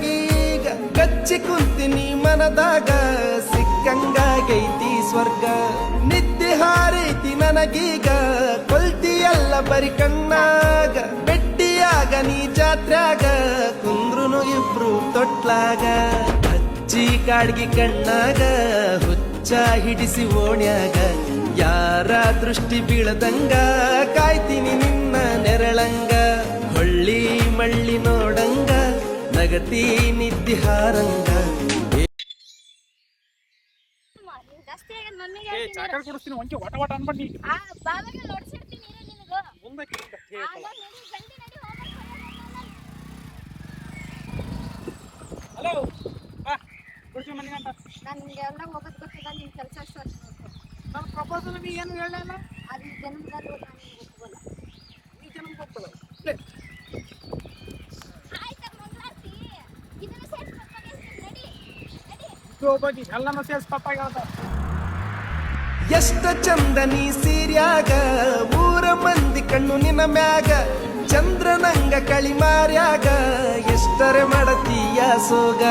ನನಗೀಗ ಕಚ್ಚಿ ಕುಂತಿನಿ ಮನದಾಗ ಸಿಕ್ಕಂಗಾಗೈತಿ ಸ್ವರ್ಗ ನಿದ್ದೆ ಹಾರೈತಿ ನನಗೀಗ ಕೊಲ್ತಿಯಲ್ಲ ಬರಿ ಕಣ್ಣಾಗ ಬೆಟ್ಟಿಯಾಗ ನೀ ಜಾತ್ರ್ಯಾಗ ಕುಂದ್ರುನು ಇಬ್ರು ತೊಟ್ಲಾಗ ಹಚ್ಚಿ ಕಾಡ್ಗಿ ಕಣ್ಣಾಗ ಹುಚ್ಚ ಹಿಡಿಸಿ ಓಣ್ಯಾಗ ಯಾರ ದೃಷ್ಟಿ ಬೀಳದಂಗ ಕಾಯ್ತೀನಿ ನಿನ್ನ ನೆರಳಂಗ ಹೊಳ್ಳಿ ಮಳ್ಳಿ ನೋಡಂಗ ನಗತಿ ನಿದ್ದಿ ಹಾರಂಗ ಚಾಕಲ್ ಕೊಡಿಸ್ತೀನಿ ಒಂಚೆ ವಟ ವಟ ಅನ್ಬಂಡಿ ಹಲೋ ಕೊಡ್ತೀನಿ ಮನೆ ಗಂಟ ನನಗೆ ಎಲ್ಲ ಹೋಗೋದು ಗೊತ್ತಿಲ್ಲ ನಿನ್ನ ಕೆಲಸ ಅಷ್ಟು ನನ್ನ ಪ್ರಪೋಸಲ್ ನೀ ಏನು ಹೇಳಲ್ಲ ಅದು ಜನ್ಮದಲ್ಲಿ ನಾನು ಗೊತ್ತಿಲ್ಲ ಈ ಜನ ಗೊತ್ತಲ್ಲ ಆಯ್ತು ಮಂಗಳಾರತಿ ಇದನ್ನ ಸೇರಿಸಿ ನಡಿ ಹೋಗಿ ಎಲ್ಲನೂ ಸೇರಿಸಿ ಪಪ್ಪ ಹೇಳ್ತಾರೆ ಎಷ್ಟ ಚಂದ ನೀ ಸೀರ್ಯಾಗ ಊರ ಮಂದಿ ಕಣ್ಣು ನಿನ್ನ ಮ್ಯಾಗ ಚಂದ್ರನಂಗ ಕಳಿ ಮಾರ್ಯಾಗ ಎಷ್ಟರೆ ಮಾಡತೀಯ ಸೋಗ